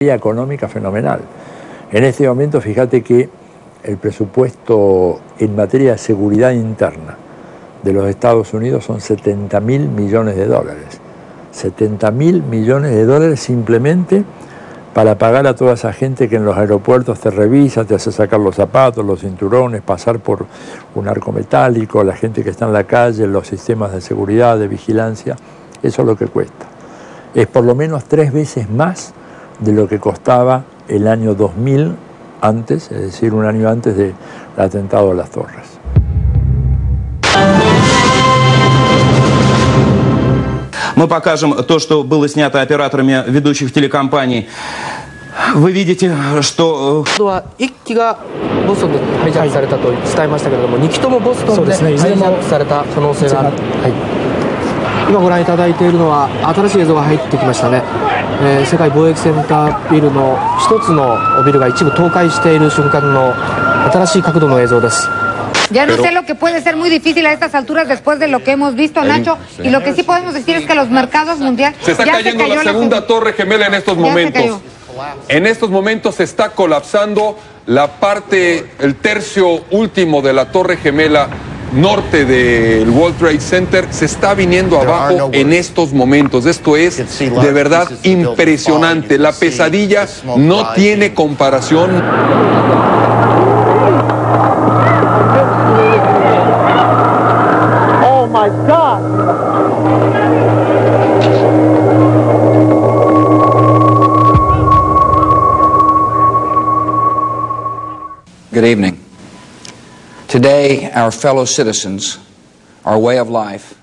Económica fenomenal. En este momento, fíjate que el presupuesto en materia de seguridad interna de los Estados Unidos son 70.000 millones de dólares. 70.000 millones de dólares simplemente para pagar a toda esa gente que en los aeropuertos te revisa, te hace sacar los zapatos, los cinturones, pasar por un arco metálico, la gente que está en la calle, los sistemas de seguridad, de vigilancia. Eso es lo que cuesta. Es por lo menos 3 veces más de lo que costaba el año 2000 antes, es decir, un año antes del atentado a las Torres. Мы покажем то, что было снято операторами ведущих телекомпаний. Вы видите, что... 1機がボストンでハイジャックされたと伝えましたけれども、2機ともボストンでハイジャックされた可能性がある。今ご覧いただいているのは新しい映像が入ってきましたね。世界貿易センタービルの一つのビルが一部倒壊している瞬間の新しい角度の映像です。Ya no sé lo que puede ser muy difícil a estas alturas después de lo que hemos visto, Nacho, y lo que sí podemos decir es que los mercados mundiales... Se está cayendo la segunda torre gemela en estos momentos. En estos momentos se está colapsando la parte, el tercio último de la torre gemela norte del World Trade Center, se está viniendo abajo en estos momentos. Esto es de verdad impresionante. La pesadilla no tiene comparación. Oh my God. Good evening. Today, our fellow citizens, our way of life,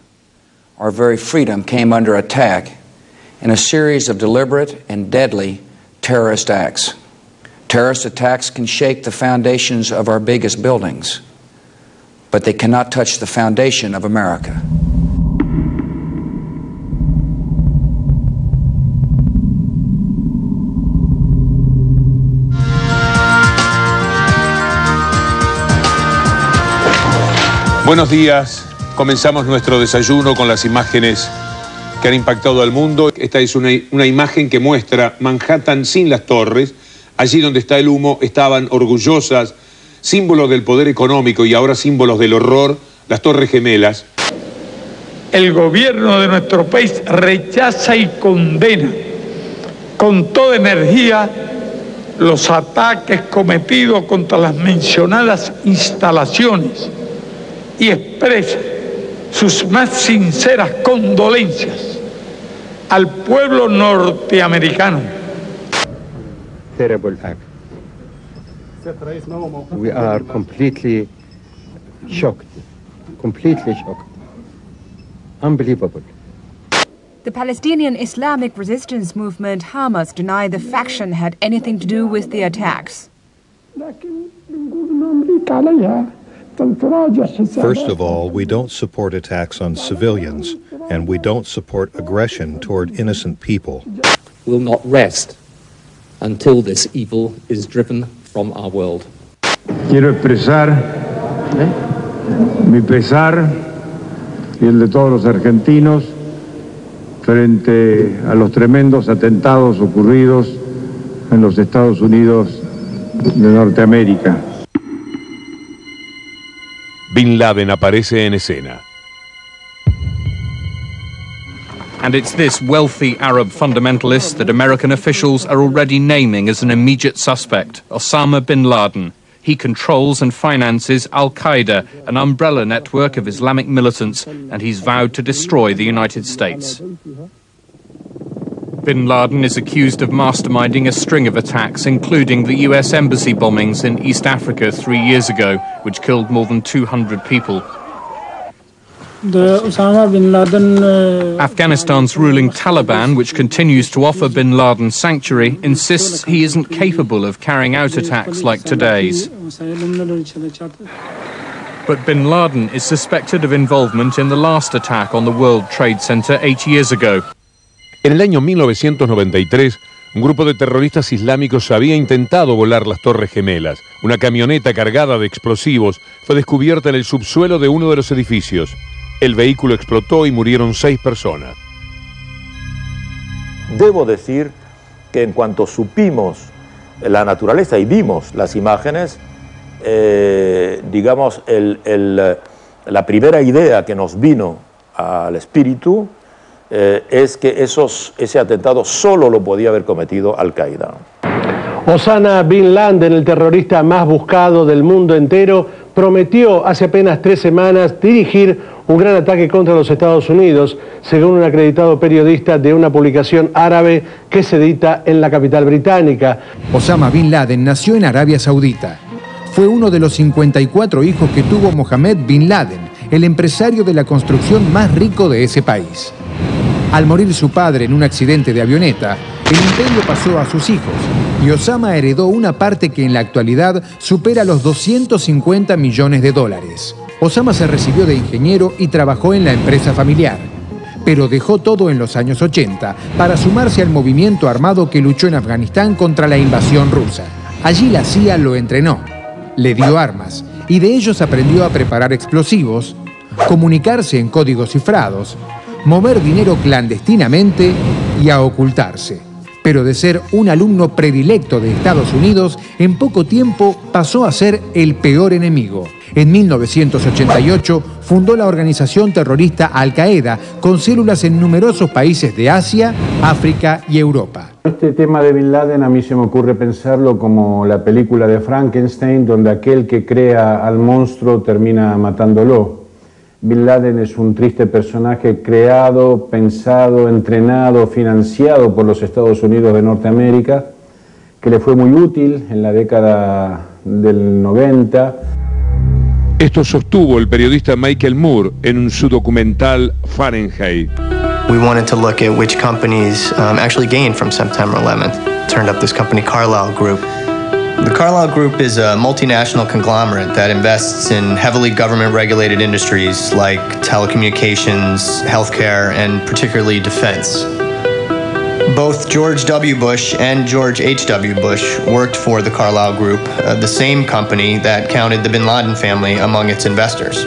our very freedom came under attack in a series of deliberate and deadly terrorist acts. Terrorist attacks can shake the foundations of our biggest buildings, but they cannot touch the foundation of America. Buenos días, comenzamos nuestro desayuno con las imágenes que han impactado al mundo. Esta es una imagen que muestra Manhattan sin las torres. Allí donde está el humo estaban orgullosas, símbolos del poder económico y ahora símbolos del horror, las Torres Gemelas. El gobierno de nuestro país rechaza y condena con toda energía los ataques cometidos contra las mencionadas instalaciones y expresa sus más sinceras condolencias al pueblo norteamericano. Terrible act. We are completely shocked. Unbelievable. The Palestinian Islamic Resistance Movement, Hamas, denied the faction had anything to do with the attacks. First of all, we don't support attacks on civilians, and we don't support aggression toward innocent people. Will not rest until this evil is driven from our world. Quiero expresar mi pesar y el de todos los argentinos frente a los tremendos atentados ocurridos en los Estados Unidos de Norteamérica. Bin Laden aparece en escena. And it's this wealthy Arab fundamentalist that American officials are already naming as an immediate suspect, Osama bin Laden. He controls and finances Al-Qaeda, an umbrella network of Islamic militants, and he's vowed to destroy the United States. Bin Laden is accused of masterminding a string of attacks, including the US embassy bombings in East Africa 3 years ago, which killed more than 200 people. Afghanistan's ruling Taliban, which continues to offer bin Laden sanctuary, insists he isn't capable of carrying out attacks like today's. But bin Laden is suspected of involvement in the last attack on the World Trade Center 8 years ago. En el año 1993, un grupo de terroristas islámicos había intentado volar las Torres Gemelas. Una camioneta cargada de explosivos fue descubierta en el subsuelo de uno de los edificios. El vehículo explotó y murieron 6 personas. Debo decir que en cuanto supimos la naturaleza y vimos las imágenes, digamos, la primera idea que nos vino al espíritu es que ese atentado solo lo podía haber cometido Al-Qaeda. Osama Bin Laden, el terrorista más buscado del mundo entero, prometió hace apenas 3 semanas dirigir un gran ataque contra los Estados Unidos, según un acreditado periodista de una publicación árabe que se edita en la capital británica. Osama Bin Laden nació en Arabia Saudita. Fue uno de los 54 hijos que tuvo Mohammed Bin Laden, el empresario de la construcción más rico de ese país. Al morir su padre en un accidente de avioneta, el imperio pasó a sus hijos y Osama heredó una parte que en la actualidad supera los 250 millones de dólares. Osama se recibió de ingeniero y trabajó en la empresa familiar, pero dejó todo en los años 80 para sumarse al movimiento armado que luchó en Afganistán contra la invasión rusa. Allí la CIA lo entrenó, le dio armas y de ellos aprendió a preparar explosivos, comunicarse en códigos cifrados, mover dinero clandestinamente y a ocultarse. Pero de ser un alumno predilecto de Estados Unidos, en poco tiempo pasó a ser el peor enemigo. En 1988 fundó la organización terrorista Al-Qaeda, con células en numerosos países de Asia, África y Europa. Este tema de Bin Laden a mí se me ocurre pensarlo como la película de Frankenstein, donde aquel que crea al monstruo termina matándolo. Bin Laden es un triste personaje creado, pensado, entrenado, financiado por los Estados Unidos de Norteamérica, que le fue muy útil en la década del 90. Esto sostuvo el periodista Michael Moore en su documental Fahrenheit. We wanted to look at which companies actually gained from September 11th. Turned up this company, Carlyle Group. The Carlyle Group is a multinational conglomerate that invests in heavily government-regulated industries like telecommunications, healthcare, and particularly defense. Both George W. Bush and George H.W. Bush worked for the Carlyle Group, the same company that counted the Bin Laden family among its investors.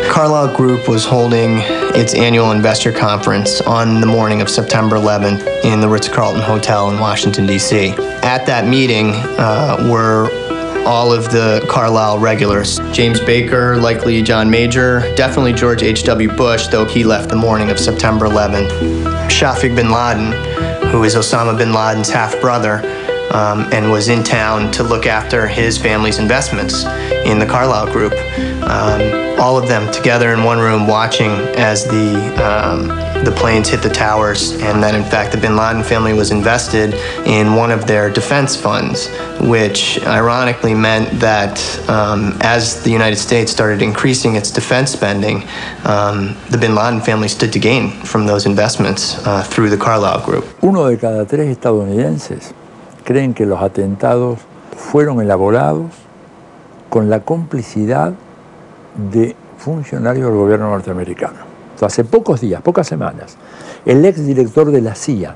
Carlyle Group was holding its annual investor conference on the morning of September 11th in the Ritz-Carlton Hotel in Washington, D.C. At that meeting were all of the Carlyle regulars. James Baker, likely John Major, definitely George H.W. Bush, though he left the morning of September 11th. Shafiq bin Laden, who is Osama bin Laden's half-brother, and was in town to look after his family's investments in the Carlyle Group. All of them together in one room watching as the planes hit the towers, and that in fact the Bin Laden family was invested in one of their defense funds, which ironically meant that as the United States started increasing its defense spending, the Bin Laden family stood to gain from those investments through the Carlyle Group. 1 de cada 3 estadounidenses creen que los atentados fueron elaborados con la complicidad de funcionarios del gobierno norteamericano. Entonces, hace pocos días, pocas semanas, el exdirector de la CIA,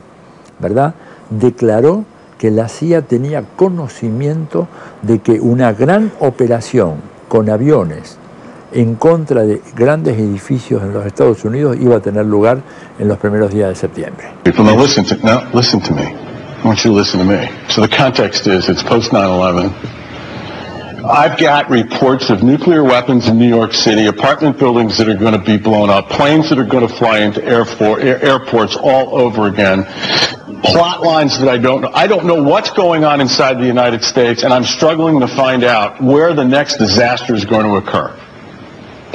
¿verdad?, declaró que la CIA tenía conocimiento de que una gran operación con aviones en contra de grandes edificios en los Estados Unidos iba a tener lugar en los primeros días de septiembre. Now listen to me. I want you to listen to me. So the context is, it's post 9/11. I've got reports of nuclear weapons in New York City, apartment buildings that are going to be blown up, planes that are going to fly into airports all over again, plot lines that I don't know. I don't know what's going on inside the United States, and I'm struggling to find out where the next disaster is going to occur.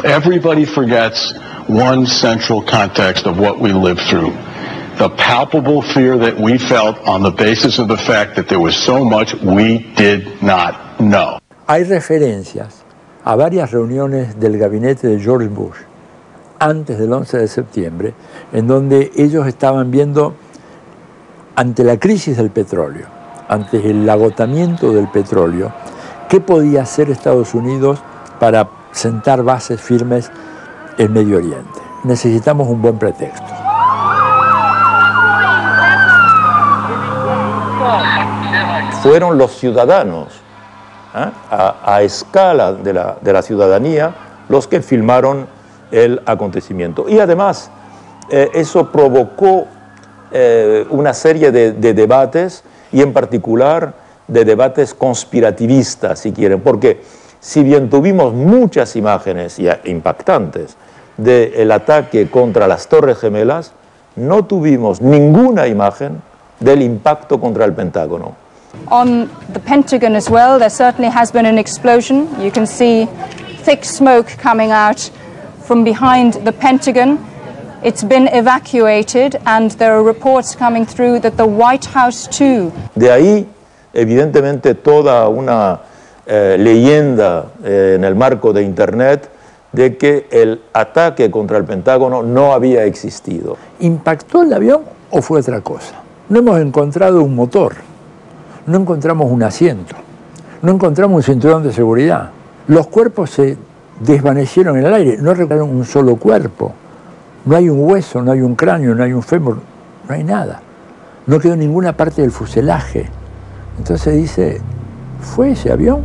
Everybody forgets one central context of what we lived through. The palpable fear that we felt on the basis of the fact that there was so much we did not know. Hay referencias a varias reuniones del gabinete de George Bush antes del 11 de septiembre, en donde ellos estaban viendo, ante la crisis del petróleo, ante el agotamiento del petróleo, qué podía hacer Estados Unidos para sentar bases firmes en Medio Oriente. Necesitamos un buen pretexto. Fueron los ciudadanos, a escala de la ciudadanía, los que filmaron el acontecimiento. Y además, eso provocó una serie de debates, y en particular de debates conspirativistas, si quieren, porque si bien tuvimos muchas imágenes impactantes del ataque contra las Torres Gemelas, no tuvimos ninguna imagen del impacto contra el Pentágono. On the Pentagon as well, there certainly has been an explosion. You can see thick smoke coming out from behind the Pentagon. It's been evacuated, and there are reports coming through that the White House too. De ahí, evidentemente, toda una leyenda en el marco de Internet de que el ataque contra el Pentágono no había existido. ¿Impactó el avión o fue otra cosa? No hemos encontrado un motor, no encontramos un asiento, no encontramos un cinturón de seguridad. Los cuerpos se desvanecieron en el aire, no recuperaron un solo cuerpo. No hay un hueso, no hay un cráneo, no hay un fémur, no hay nada. No quedó ninguna parte del fuselaje. Entonces dice, ¿fue ese avión?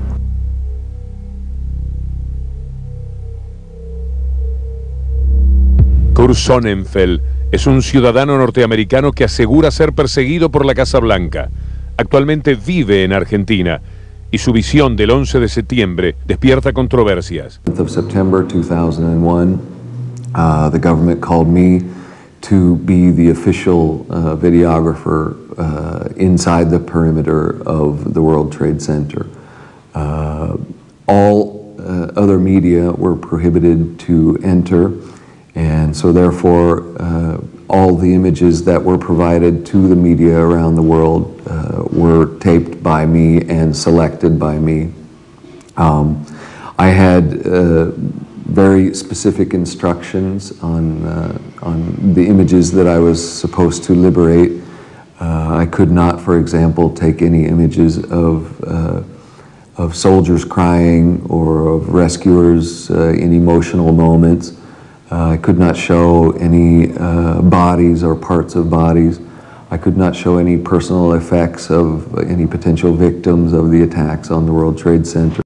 Kurt Sonnenfeld es un ciudadano norteamericano que asegura ser perseguido por la Casa Blanca. Actualmente vive en Argentina y su visión del 11 de septiembre despierta controversias. Of September 2001, the government called me to be the official videographer inside the perimeter of the World Trade Center. All other media were prohibited to enter, and so therefore all the images that were provided to the media around the world were taped by me and selected by me. I had very specific instructions on the images that I was supposed to liberate. I could not, for example, take any images of soldiers crying or of rescuers in emotional moments. I could not show any bodies or parts of bodies. I could not show any personal effects of any potential victims of the attacks on the World Trade Center.